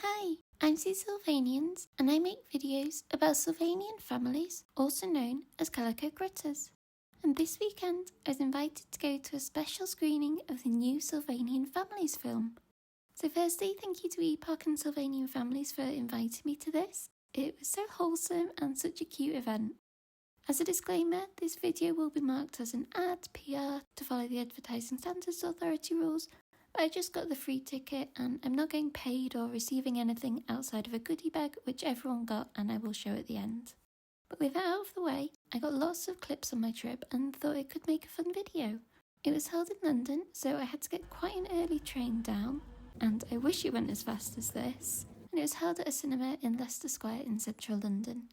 Hi, I'm Sylvanians and I make videos about Sylvanian families, also known as Calico critters. And this weekend I was invited to go to a special screening of the new Sylvanian Families film. So firstly, thank you to Epoch and Sylvanian Families for inviting me to this. It was so wholesome and such a cute event. As a disclaimer, this video will be marked as an ad, PR, to follow the Advertising Standards Authority rules, but I just got the free ticket and I'm not getting paid or receiving anything outside of a goodie bag which everyone got and I will show at the end. But with that out of the way, I got lots of clips on my trip and thought it could make a fun video. It was held in London, so I had to get quite an early train down, and I wish it went as fast as this, and it was held at a cinema in Leicester Square in central London.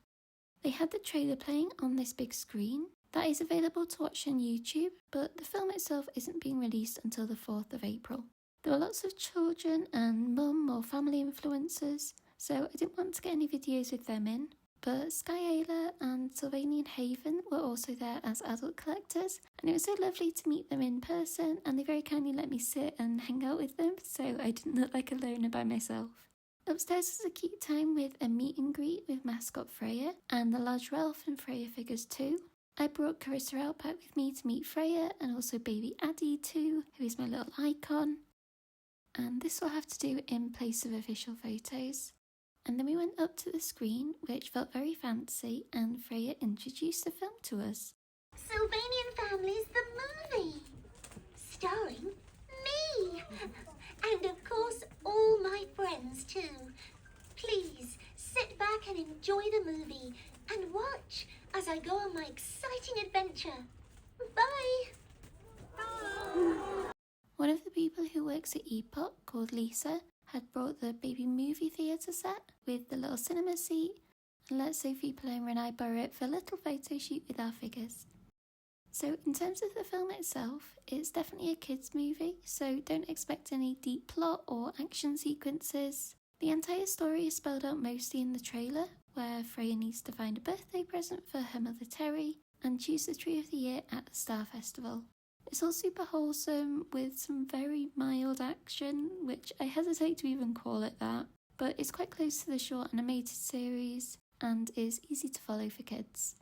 They had the trailer playing on this big screen that is available to watch on YouTube, but the film itself isn't being released until the 4th of April. There were lots of children and mum or family influencers, so I didn't want to get any videos with them in. But Sky Ayla and Sylvanian Haven were also there as adult collectors, and it was so lovely to meet them in person, and they very kindly let me sit and hang out with them, so I didn't look like a loner by myself. Upstairs was a cute time with a meet and greet with mascot Freya, and the large Ralph and Freya figures too. I brought Carissa out back with me to meet Freya, and also baby Addie too, who is my little icon. And this will have to do in place of official photos. And then we went up to the screen, which felt very fancy, and Freya introduced the film to us. Sylvanian Families, the movie! Starring me! And of course, all my friends too. Please, sit back and enjoy the movie, and watch as I go on my exciting adventure. Bye! One of the people who works at Epoch, called Lisa, had brought the baby movie theatre set with the little cinema seat and let Sophie, Paloma and I borrow it for a little photo shoot with our figures. So in terms of the film itself, it's definitely a kids movie, so don't expect any deep plot or action sequences. The entire story is spelled out mostly in the trailer, where Freya needs to find a birthday present for her mother Terry and choose the tree of the year at the Star Festival. It's all super wholesome with some very mild action, which I hesitate to even call it that, but it's quite close to the short animated series and is easy to follow for kids.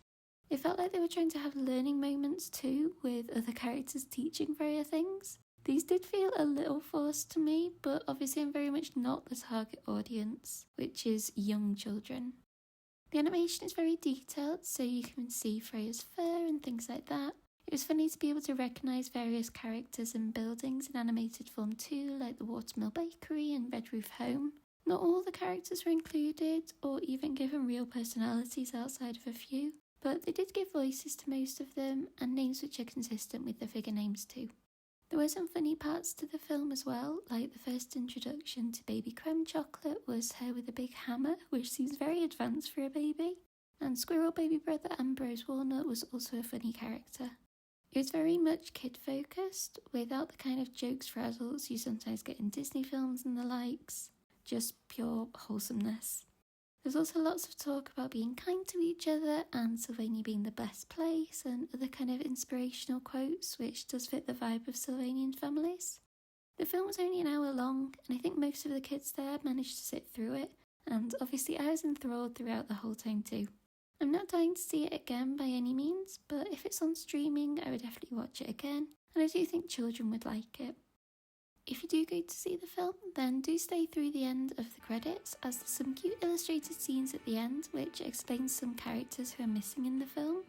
It felt like they were trying to have learning moments too, with other characters teaching Freya things. These did feel a little forced to me, but obviously I'm very much not the target audience, which is young children. The animation is very detailed, so you can see Freya's fur and things like that. It was funny to be able to recognise various characters and buildings in animated form too, like the Watermill Bakery and Red Roof Home. Not all the characters were included, or even given real personalities outside of a few, but they did give voices to most of them, and names which are consistent with the figure names too. There were some funny parts to the film as well, like the first introduction to Baby Creme Chocolate was her with a big hammer, which seems very advanced for a baby, and Squirrel baby brother Ambrose Walnut was also a funny character. It was very much kid-focused, without the kind of jokes for adults you sometimes get in Disney films and the likes, just pure wholesomeness. There's also lots of talk about being kind to each other and Sylvania being the best place and other kind of inspirational quotes, which does fit the vibe of Sylvanian Families. The film was only an hour long, and I think most of the kids there managed to sit through it, and obviously I was enthralled throughout the whole time too. I'm not dying to see it again by any means, but if it's on streaming, I would definitely watch it again, and I do think children would like it. If you do go to see the film, then do stay through the end of the credits, as there's some cute illustrated scenes at the end, which explains some characters who are missing in the film.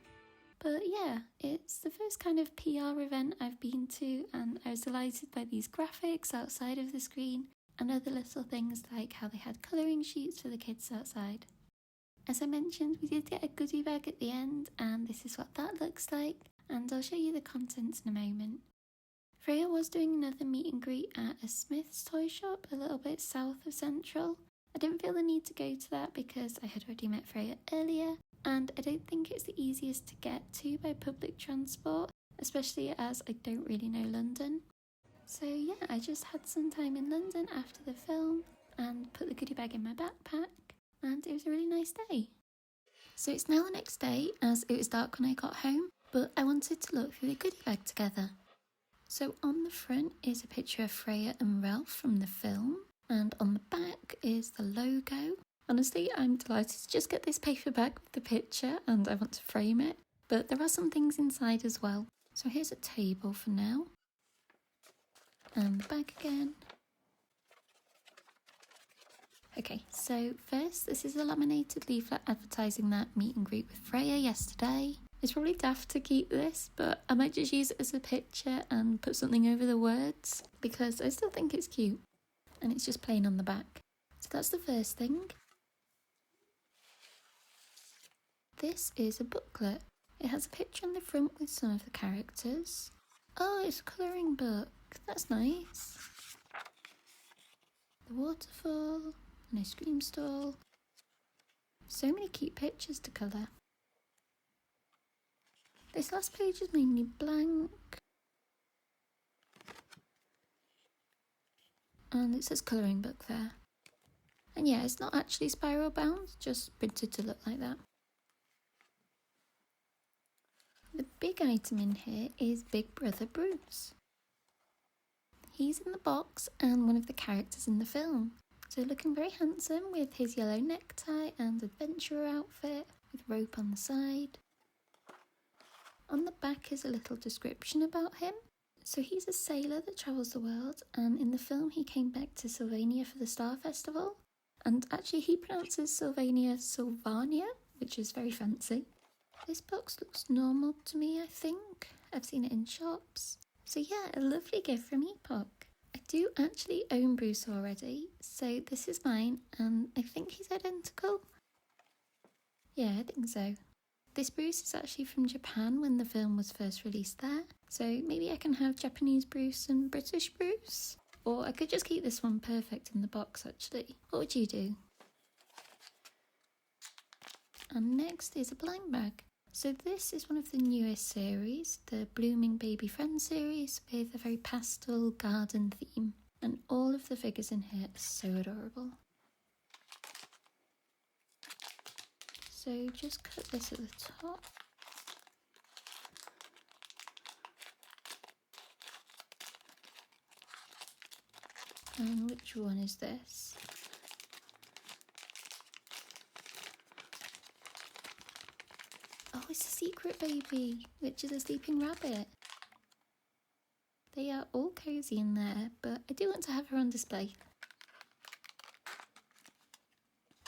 But yeah, it's the first kind of PR event I've been to, and I was delighted by these graphics outside of the screen, and other little things like how they had colouring sheets for the kids outside. As I mentioned, we did get a goodie bag at the end, and this is what that looks like, and I'll show you the contents in a moment. Freya was doing another meet and greet at a Smith's toy shop a little bit south of Central. I didn't feel the need to go to that because I had already met Freya earlier, and I don't think it's the easiest to get to by public transport, especially as I don't really know London. So yeah, I just had some time in London after the film and put the goodie bag in my backpack, and it was a really nice day. So it's now the next day, as it was dark when I got home, but I wanted to look through the goodie bag together. So on the front is a picture of Freya and Ralph from the film, And on the back is the logo. Honestly, I'm delighted to just get this paperback with the picture and I want to frame it. But there are some things inside as well. So here's a table for now. And the bag again. Okay, so first, this is a laminated leaflet advertising that meet and greet with Freya yesterday. It's probably daft to keep this, but I might just use it as a picture and put something over the words because I still think it's cute. And it's just plain on the back. So that's the first thing. This is a booklet. It has a picture on the front with some of the characters. Oh, it's a colouring book. That's nice. The waterfall, an ice cream stall. So many cute pictures to colour. This last page is mainly blank. And it says colouring book there. And yeah, it's not actually spiral bound, just printed to look like that. The big item in here is Big Brother Bruce. He's in the box and one of the characters in the film. So looking very handsome with his yellow necktie and adventurer outfit with rope on the side. On the back is a little description about him. So he's a sailor that travels the world, and in the film he came back to Sylvania for the Star Festival. And actually he pronounces Sylvania Sylvania, which is very fancy. This box looks normal to me, I think. I've seen it in shops. So yeah, a lovely gift from Epoch. I do actually own Bruce already, so this is mine, and I think he's identical. Yeah, I think so. This Bruce is actually from Japan when the film was first released there, so maybe I can have Japanese Bruce and British Bruce. Or I could just keep this one perfect in the box actually. What would you do? And next is a blind bag. So this is one of the newest series, the Blooming Baby Friends series with a very pastel garden theme. And all of the figures in here are so adorable. So just cut this at the top. And which one is this? Oh, it's a secret baby, which is a sleeping rabbit. They are all cosy in there, but I do want to have her on display.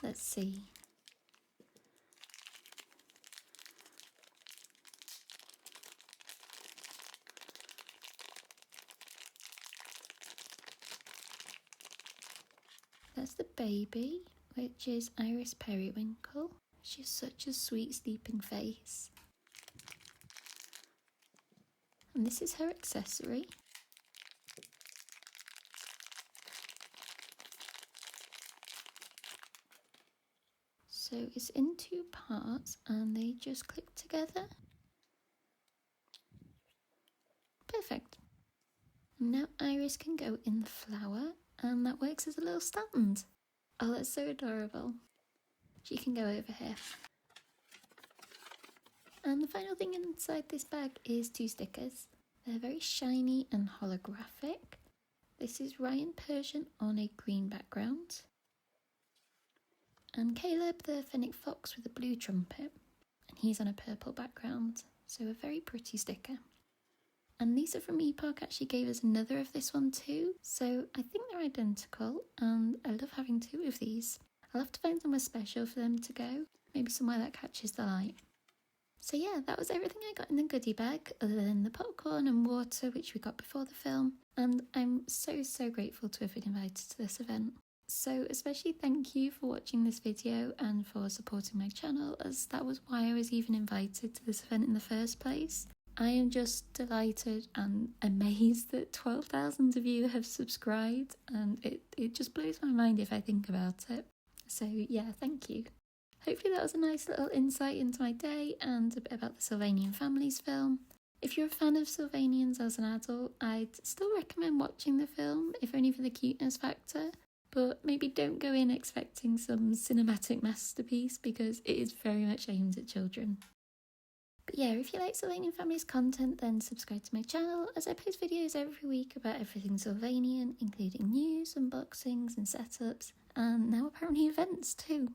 Let's see. That's the baby, which is Iris Periwinkle. She has such a sweet sleeping face. And this is her accessory. So it's in two parts and they just click together. Perfect. Now Iris can go in the flower and that works as a little stand. Oh, that's so adorable. She can go over here. And the final thing inside this bag is two stickers. They're very shiny and holographic. This is Ryan Persian on a green background. And Caleb the fennec fox with a blue trumpet. And he's on a purple background. So a very pretty sticker. And Lisa from Epoch actually gave us another of this one too. So I think they're identical and I love having two of these. I'll have to find somewhere special for them to go. Maybe somewhere that catches the light. So yeah, that was everything I got in the goodie bag, other than the popcorn and water, which we got before the film. And I'm so grateful to have been invited to this event. So especially thank you for watching this video and for supporting my channel, as that was why I was even invited to this event in the first place. I am just delighted and amazed that 12,000 of you have subscribed, and it just blows my mind if I think about it. So yeah, thank you. Hopefully that was a nice little insight into my day and a bit about the Sylvanian Families film. If you're a fan of Sylvanians as an adult, I'd still recommend watching the film, if only for the cuteness factor. But maybe don't go in expecting some cinematic masterpiece because it is very much aimed at children. But But yeah, if you like Sylvanian Families content, then subscribe to my channel, as I post videos every week about everything Sylvanian, including news, unboxings and setups, and now apparently events too.